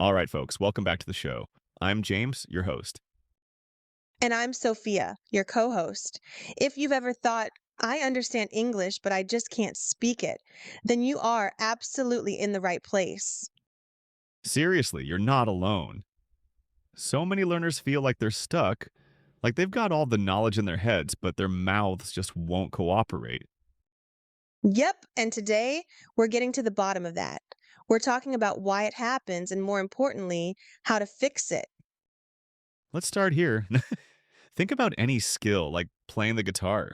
All right, folks, welcome back to the show. I'm James, your host. And I'm Sophia, your co host. If you've ever thought, I understand English, but I just can't speak it, then you are absolutely in the right place. Seriously, you're not alone. So many learners feel like they're stuck, like they've got all the knowledge in their heads, but their mouths just won't cooperate. Yep, and today we're getting to the bottom of that. We're talking about why it happens and, more importantly, how to fix it. Let's start here. Think about any skill, like playing the guitar.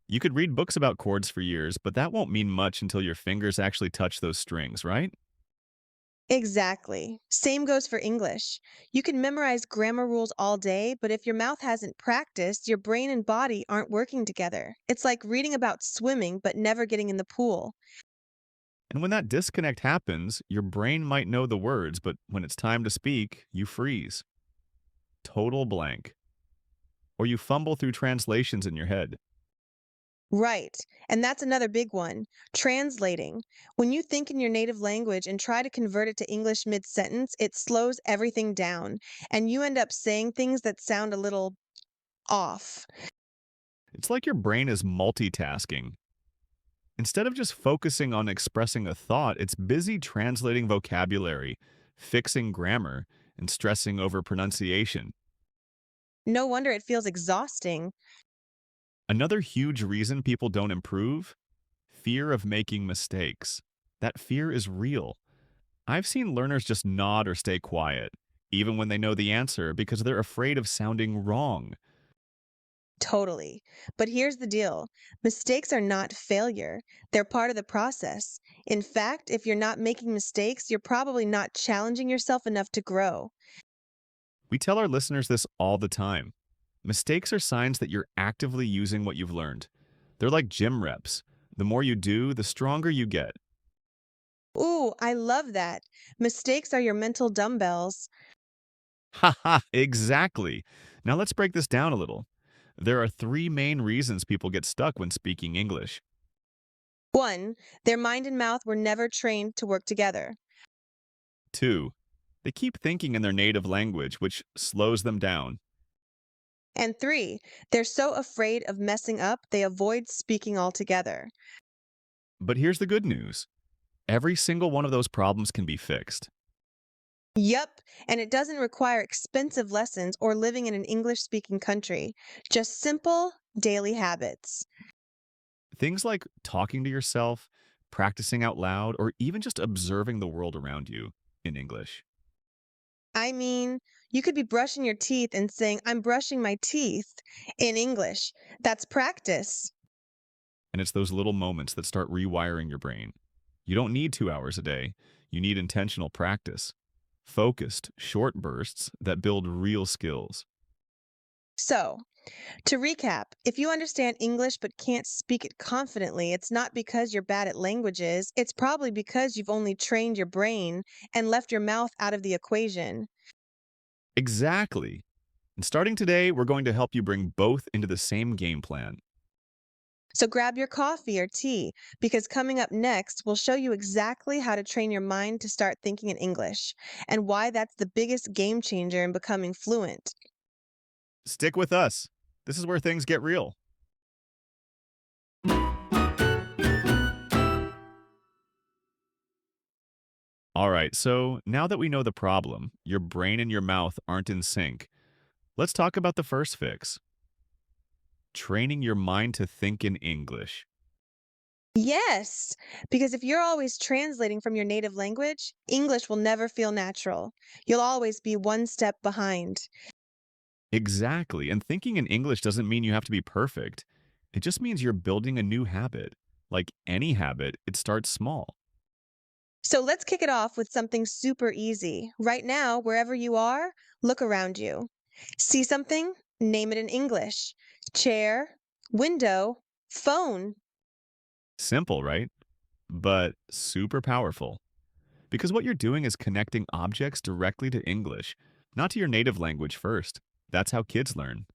You could read books about chords for years, but that won't mean much until your fingers actually touch those strings, right? Exactly. Same goes for English. You can memorize grammar rules all day, but if your mouth hasn't practiced, your brain and body aren't working together. It's like reading about swimming but never getting in the pool. And when that disconnect happens, your brain might know the words, but when it's time to speak, you freeze. Total blank. Or you fumble through translations in your head. Right. And that's another big one. Translating. When you think in your native language and try to convert it to English mid sentence, it slows everything down, and you end up saying things that sound a little off. It's like your brain is multitasking. Instead of just focusing on expressing a thought, it's busy translating vocabulary, fixing grammar, and stressing over pronunciation. No wonder it feels exhausting. Another huge reason people don't improve? Fear of making mistakes. That fear is real. I've seen learners just nod or stay quiet, even when they know the answer, because they're afraid of sounding wrong. Totally. But here's the deal, mistakes are not failure, they're part of the process. In fact, if you're not making mistakes, you're probably not challenging yourself enough to grow. We tell our listeners this all the time. Mistakes are signs that you're actively using what you've learned. They're like gym reps. The more you do, the stronger you get. Ooh, I love that. Mistakes are your mental dumbbells. Haha, exactly. Now let's break this down a little. There are three main reasons people get stuck when speaking English. 1, their mind and mouth were never trained to work together. Two, they keep thinking in their native language, which slows them down. And 3, they're so afraid of messing up, they avoid speaking altogether. But here's the good news. Every single one of those problems can be fixed. Yup, and it doesn't require expensive lessons or living in an English speaking country, just simple daily habits. Things like talking to yourself, practicing out loud, or even just observing the world around you in English. I mean, you could be brushing your teeth and saying, I'm brushing my teeth in English. That's practice. And it's those little moments that start rewiring your brain. You don't need 2 hours a day. You need intentional practice. Focused, short bursts that build real skills. So, to recap, if you understand English but can't speak it confidently, it's not because you're bad at languages, it's probably because you've only trained your brain and left your mouth out of the equation. Exactly. And starting today, we're going to help you bring both into the same game plan. So grab your coffee or tea, because coming up next, we'll show you exactly how to train your mind to start thinking in English and why that's the biggest game changer in becoming fluent. Stick with us. This is where things get real. All right, so now that we know the problem, your brain and your mouth aren't in sync, let's talk about the first fix training your mind to think in English. Yes, because if you're always translating from your native language, English will never feel natural. You'll always be one step behind. Exactly. And thinking in English doesn't mean you have to be perfect. It just means you're building a new habit. Like any habit, it starts small. So let's kick it off with something super easy. Right now, wherever you are, look around you. See something? Name it in English. Chair, window, phone. Simple, right? But super powerful. Because what you're doing is connecting objects directly to English, not to your native language first. That's how kids learn.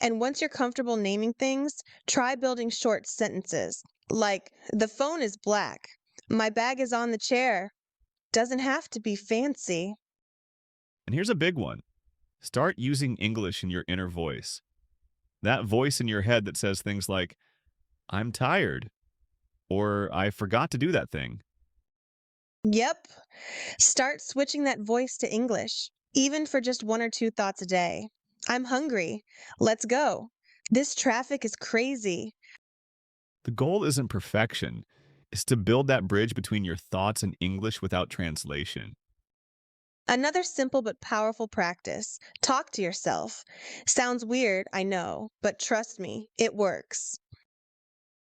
And once you're comfortable naming things, try building short sentences. Like, the phone is black. My bag is on the chair. doesn't have to be fancy. And here's a big one. Start using English in your inner voice. That voice in your head that says things like, I'm tired, or I forgot to do that thing. Yep. Start switching that voice to English, even for just one or two thoughts a day. I'm hungry. Let's go. This traffic is crazy. The goal isn't perfection, it's to build that bridge between your thoughts and English without translation. Another simple but powerful practice, talk to yourself. Sounds weird, I know, but trust me, it works.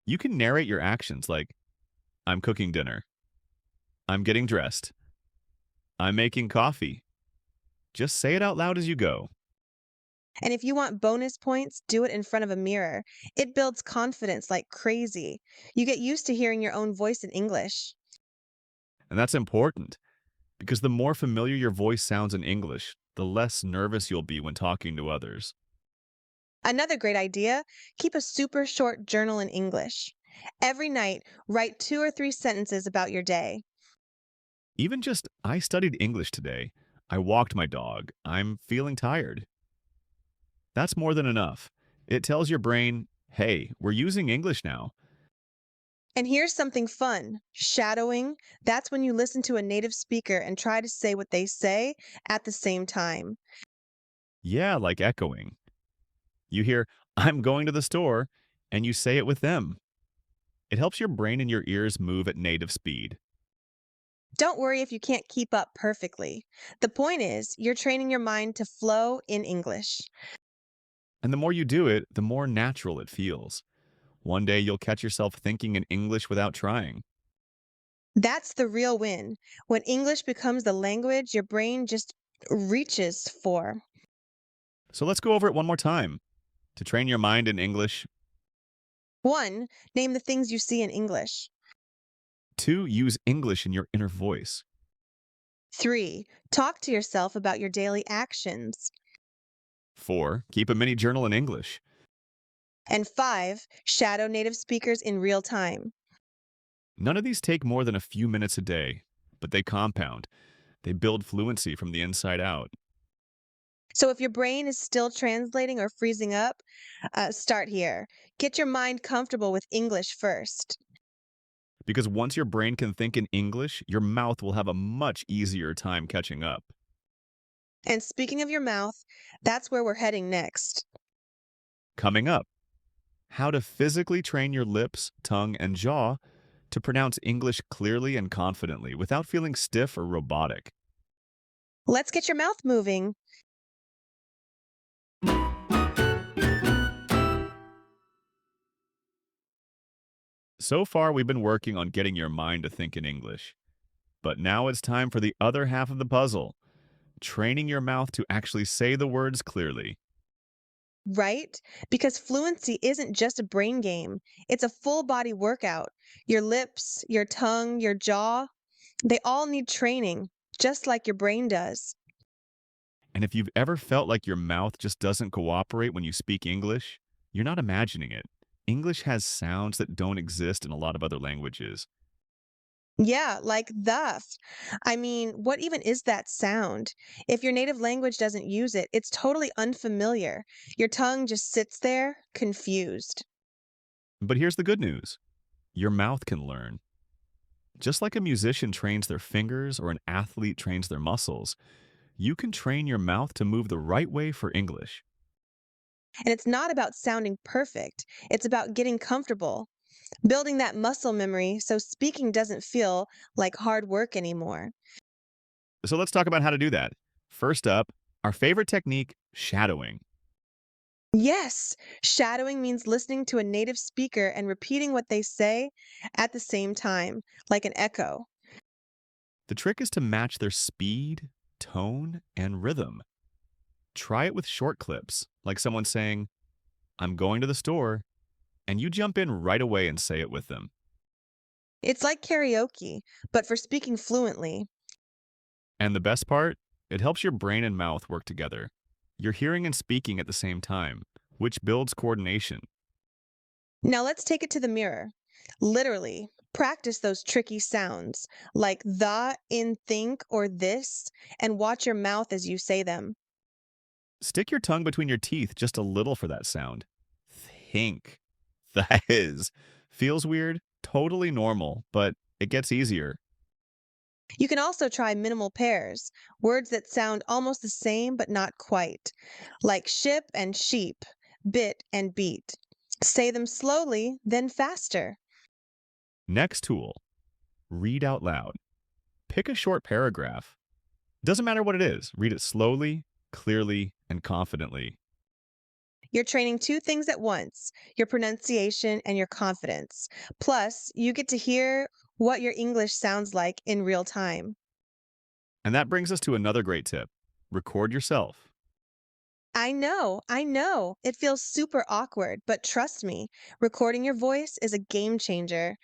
You can narrate your actions like, I'm cooking dinner, I'm getting dressed, I'm making coffee. Just say it out loud as you go. And if you want bonus points, do it in front of a mirror. It builds confidence like crazy. You get used to hearing your own voice in English. And that's important because the more familiar your voice sounds in English, the less nervous you'll be when talking to others. Another great idea, keep a super short journal in English. Every night, write 2 or 3 sentences about your day. Even just, I studied English today, I walked my dog, I'm feeling tired. That's more than enough. It tells your brain, hey, we're using English now. And here's something fun shadowing. That's when you listen to a native speaker and try to say what they say at the same time. Yeah, like echoing. You hear, I'm going to the store, and you say it with them. It helps your brain and your ears move at native speed. Don't worry if you can't keep up perfectly. The point is, you're training your mind to flow in English. And the more you do it, the more natural it feels. One day you'll catch yourself thinking in English without trying. That's the real win. When English becomes the language your brain just reaches for. So let's go over it one more time. To train your mind in English, 1. Name the things you see in English. 2. Use English in your inner voice. 3. Talk to yourself about your daily actions. 4. Keep a mini journal in English. And 5. Shadow native speakers in real time. None of these take more than a few minutes a day, but they compound. They build fluency from the inside out. So if your brain is still translating or freezing up, start here. Get your mind comfortable with English first. Because once your brain can think in English, your mouth will have a much easier time catching up. And speaking of your mouth, that's where we're heading next. Coming up, how to physically train your lips, tongue, and jaw to pronounce English clearly and confidently without feeling stiff or robotic. Let's get your mouth moving. So far, we've been working on getting your mind to think in English. But now it's time for the other half of the puzzle, training your mouth to actually say the words clearly. Right? Because fluency isn't just a brain game, it's a full body workout. Your lips, your tongue, your jaw, they all need training, just like your brain does. And if you've ever felt like your mouth just doesn't cooperate when you speak English, you're not imagining it. English has sounds that don't exist in a lot of other languages. Yeah, like the. I mean, what even is that sound? If your native language doesn't use it, it's totally unfamiliar. Your tongue just sits there, confused. But here's the good news. Your mouth can learn. Just like a musician trains their fingers or an athlete trains their muscles, you can train your mouth to move the right way for English. And it's not about sounding perfect, it's about getting comfortable, building that muscle memory so speaking doesn't feel like hard work anymore. So let's talk about how to do that. First up, our favorite technique, shadowing. Yes, shadowing means listening to a native speaker and repeating what they say at the same time, like an echo. The trick is to match their speed, tone, and rhythm. Try it with short clips, like someone saying, I'm going to the store, and you jump in right away and say it with them. It's like karaoke, but for speaking fluently. And the best part? It helps your brain and mouth work together. You're hearing and speaking at the same time, which builds coordination. Now let's take it to the mirror. Literally, Practice those tricky sounds like the in think or this and watch your mouth as you say them. Stick your tongue between your teeth just a little for that sound. Think. That is. Feels weird, totally normal, but it gets easier. You can also try minimal pairs, words that sound almost the same but not quite, like ship and sheep, bit and beat. Say them slowly, then faster. Next tool, read out loud. Pick a short paragraph. Doesn't matter what it is, read it slowly, clearly, and confidently. You're training two things at once, your pronunciation and your confidence. Plus, you get to hear what your English sounds like in real time. And that brings us to another great tip, record yourself. I know. It feels super awkward, but trust me, recording your voice is a game changer.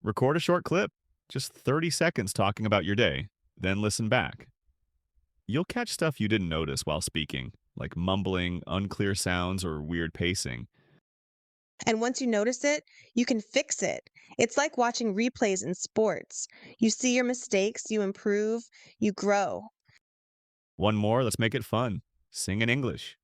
Record a short clip, just 30 seconds talking about your day, then listen back. You'll catch stuff you didn't notice while speaking, like mumbling, unclear sounds, or weird pacing. And once you notice it, you can fix it. It's like watching replays in sports. You see your mistakes, you improve, you grow. One more, let's make it fun. Sing in English.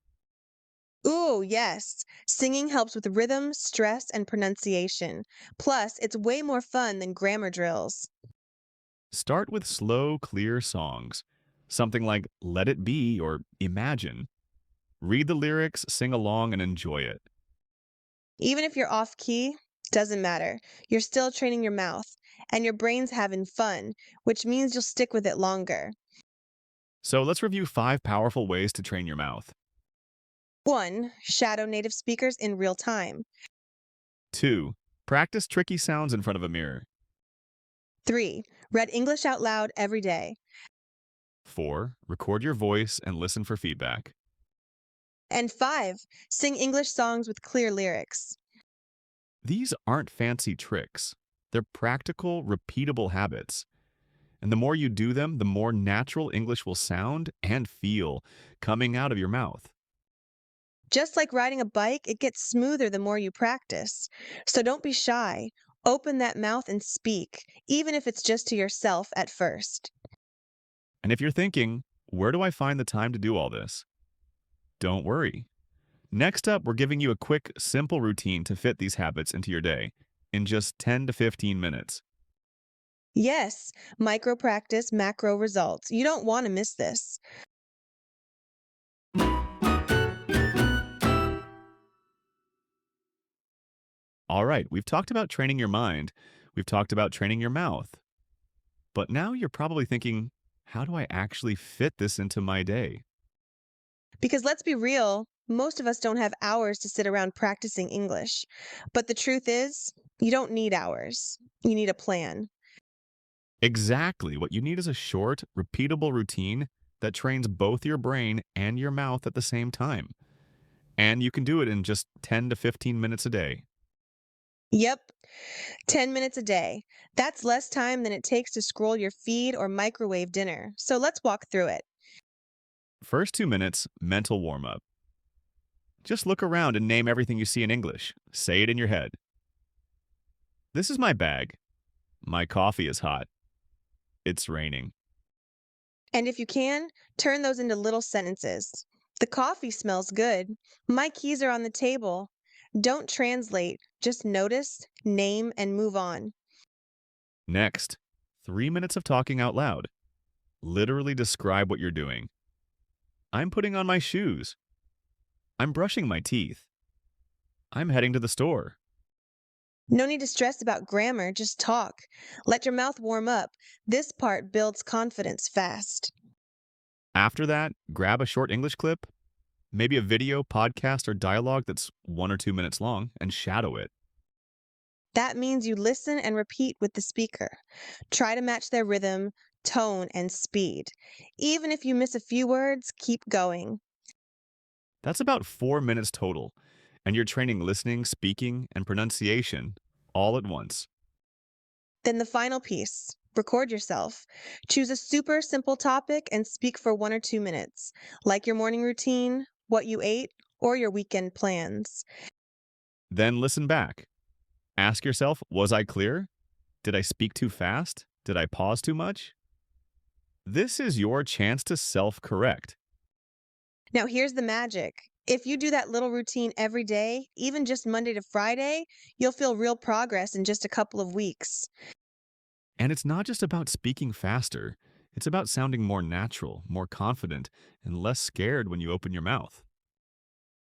Ooh, yes. Singing helps with rhythm, stress, and pronunciation. Plus, it's way more fun than grammar drills. Start with slow, clear songs. Something like Let It Be or Imagine. Read the lyrics, sing along, and enjoy it. Even if you're off key, doesn't matter. You're still training your mouth, and your brain's having fun, which means you'll stick with it longer. So let's review 5 powerful ways to train your mouth. 1. Shadow native speakers in real time. 2. Practice tricky sounds in front of a mirror. 3. Read English out loud every day. 4. Record your voice and listen for feedback. And 5. Sing English songs with clear lyrics. These aren't fancy tricks. They're practical, repeatable habits. And the more you do them, the more natural English will sound and feel coming out of your mouth. Just like riding a bike, it gets smoother the more you practice. So don't be shy. Open that mouth and speak, even if it's just to yourself at first. And if you're thinking, where do I find the time to do all this? Don't worry. Next up, we're giving you a quick, simple routine to fit these habits into your day in just 10 to 15 minutes. Yes, micro practice, macro results. You don't want to miss this. All right, we've talked about training your mind. We've talked about training your mouth. But now you're probably thinking, how do I actually fit this into my day? Because let's be real, most of us don't have hours to sit around practicing English. But the truth is, you don't need hours. You need a plan. Exactly. What you need is a short, repeatable routine that trains both your brain and your mouth at the same time. And you can do it in just 10 to 15 minutes a day. Yep, 10 minutes a day. That's less time than it takes to scroll your feed or microwave dinner. So let's walk through it. First 2 minutes, mental warm up. Just look around and name everything you see in English. Say it in your head. This is my bag. My coffee is hot. It's raining. And if you can, turn those into little sentences. The coffee smells good. My keys are on the table. Don't translate, just notice, name, and move on. Next, 3 minutes of talking out loud. Literally describe what you're doing. I'm putting on my shoes. I'm brushing my teeth. I'm heading to the store. No need to stress about grammar, just talk. Let your mouth warm up. This part builds confidence fast. After that, grab a short English clip, maybe a video, podcast, or dialogue that's 1 or 2 minutes long, and shadow it. That means you listen and repeat with the speaker. Try to match their rhythm, tone, and speed. Even if you miss a few words, keep going. That's about 4 minutes total, and you're training listening, speaking, and pronunciation all at once. Then the final piece, record yourself. Choose a super simple topic and speak for 1 or 2 minutes, like your morning routine, what you ate, or your weekend plans. Then listen back. Ask yourself, was I clear? Did I speak too fast? Did I pause too much? This is your chance to self correct. Now, here's the magic. If you do that little routine every day, even just Monday to Friday, you'll feel real progress in just a couple of weeks. And it's not just about speaking faster, it's about sounding more natural, more confident, and less scared when you open your mouth.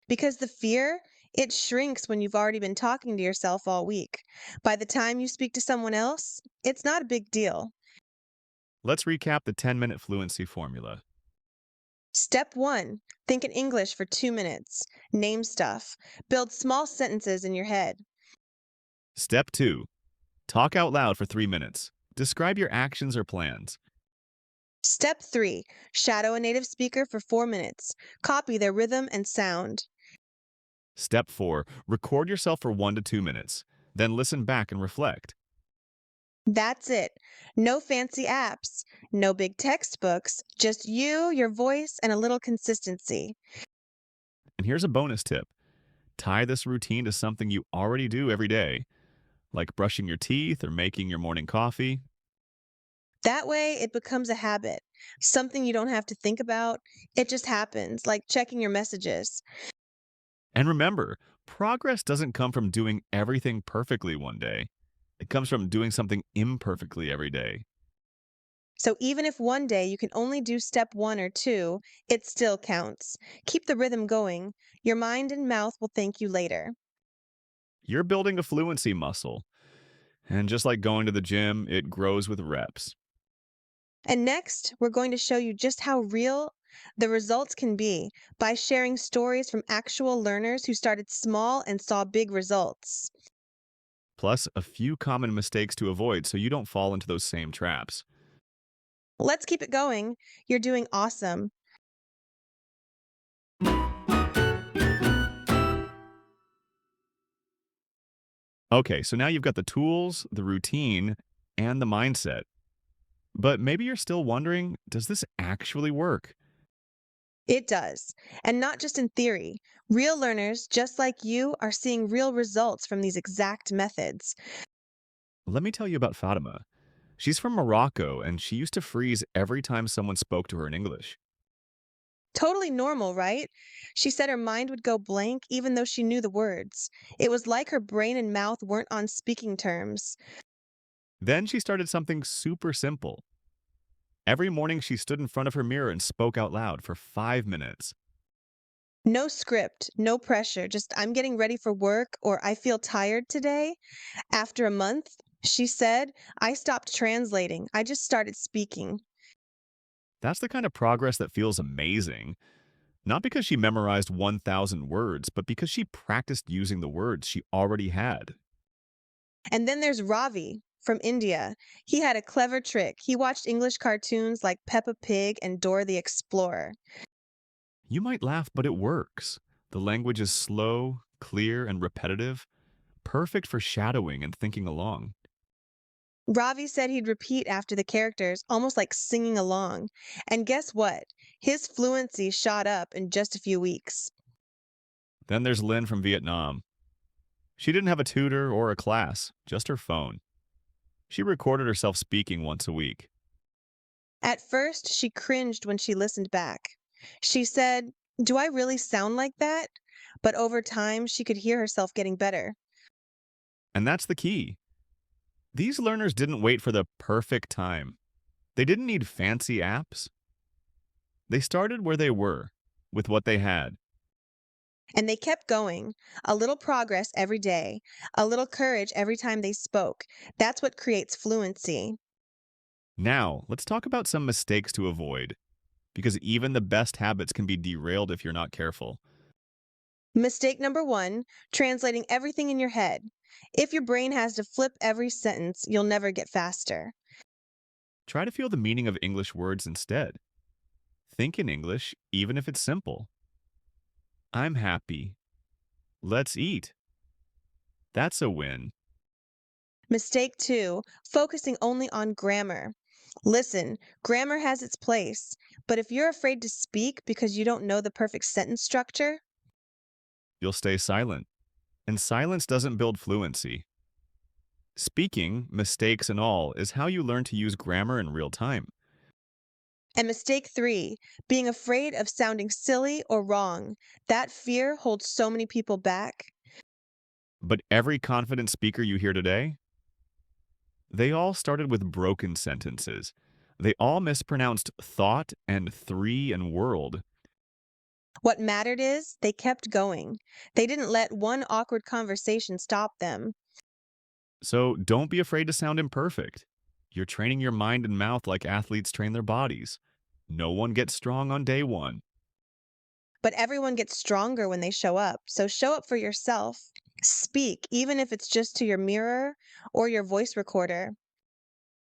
Because the fear, it shrinks when you've already been talking to yourself all week. By the time you speak to someone else, it's not a big deal. Let's recap the 10-minute fluency formula. Step 1, think in English for 2 minutes. Name stuff. Build small sentences in your head. Step 2, talk out loud for 3 minutes. Describe your actions or plans. Step 3, shadow a native speaker for 4 minutes. Copy their rhythm and sound. Step 4, record yourself for 1 to 2 minutes. Then listen back and reflect. That's it. No fancy apps, no big textbooks, just you, your voice, and a little consistency. And here's a bonus tip. Tie this routine to something you already do every day, like brushing your teeth or making your morning coffee. That way, it becomes a habit, something you don't have to think about. It just happens, like checking your messages. And remember, progress doesn't come from doing everything perfectly one day. It comes from doing something imperfectly every day. So even if one day you can only do step 1 or 2, it still counts. Keep the rhythm going. Your mind and mouth will thank you later. You're building a fluency muscle. And just like going to the gym, it grows with reps. And next, we're going to show you just how real the results can be by sharing stories from actual learners who started small and saw big results. Plus, a few common mistakes to avoid so you don't fall into those same traps. Let's keep it going. You're doing awesome. Okay, so now you've got the tools, the routine, and the mindset. But maybe you're still wondering, does this actually work? It does. And not just in theory. Real learners, just like you, are seeing real results from these exact methods. Let me tell you about Fatima. She's from Morocco, and she used to freeze every time someone spoke to her in English. Totally normal, right? She said her mind would go blank even though she knew the words. It was like her brain and mouth weren't on speaking terms. Then she started something super simple. Every morning, she stood in front of her mirror and spoke out loud for 5 minutes. No script, no pressure, just I'm getting ready for work or I feel tired today. After a month, she said, I stopped translating. I just started speaking. That's the kind of progress that feels amazing. Not because she memorized 1,000 words, but because she practiced using the words she already had. And then there's Ravi from India. He had a clever trick. He watched English cartoons like Peppa Pig and Dora the Explorer. You might laugh, but it works. The language is slow, clear, and repetitive, perfect for shadowing and thinking along. Ravi said he'd repeat after the characters, almost like singing along. And guess what? His fluency shot up in just a few weeks. Then there's Lynn from Vietnam. She didn't have a tutor or a class, just her phone. She recorded herself speaking once a week. At first, she cringed when she listened back. She said, do I really sound like that? But over time, she could hear herself getting better. And that's the key. These learners didn't wait for the perfect time. They didn't need fancy apps. They started where they were, with what they had. And they kept going. A little progress every day, a little courage every time they spoke. That's what creates fluency. Now, let's talk about some mistakes to avoid, because even the best habits can be derailed if you're not careful. Mistake number 1, translating everything in your head. If your brain has to flip every sentence, you'll never get faster. Try to feel the meaning of English words instead. Think in English, even if it's simple. I'm happy. Let's eat. That's a win. Mistake 2, focusing only on grammar. Listen, grammar has its place, but if you're afraid to speak because you don't know the perfect sentence structure, You'll stay silent. And silence doesn't build fluency. Speaking, mistakes and all, is how you learn to use grammar in real time. And mistake three, being afraid of sounding silly or wrong. That fear holds so many people back. But every confident speaker you hear today, they all started with broken sentences. They all mispronounced thought and three and world. What mattered is they kept going. They didn't let one awkward conversation stop them. So don't be afraid to sound imperfect. You're training your mind and mouth like athletes train their bodies. No one gets strong on day one. But everyone gets stronger when they show up. So show up for yourself. Speak, even if it's just to your mirror or your voice recorder.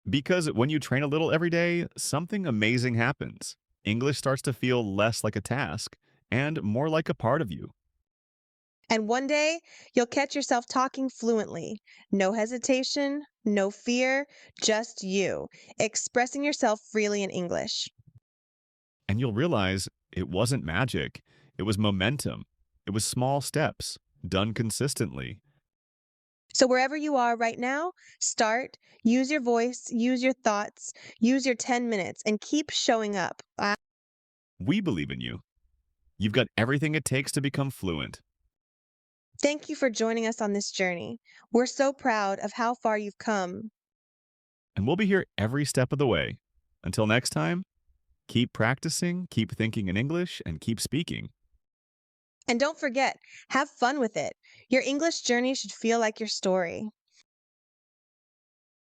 Because when you train a little every day, something amazing happens. English starts to feel less like a task and more like a part of you. And one day, you'll catch yourself talking fluently. No hesitation, no fear, just you, expressing yourself freely in English. And you'll realize it wasn't magic, it was momentum. It was small steps, done consistently. So, wherever you are right now, start, use your voice, use your thoughts, use your 10 minutes, and keep showing up. We believe in you. You've got everything it takes to become fluent. Thank you for joining us on this journey. We're so proud of how far you've come. And we'll be here every step of the way. Until next time, keep practicing, keep thinking in English, and keep speaking. And don't forget, have fun with it. Your English journey should feel like your story.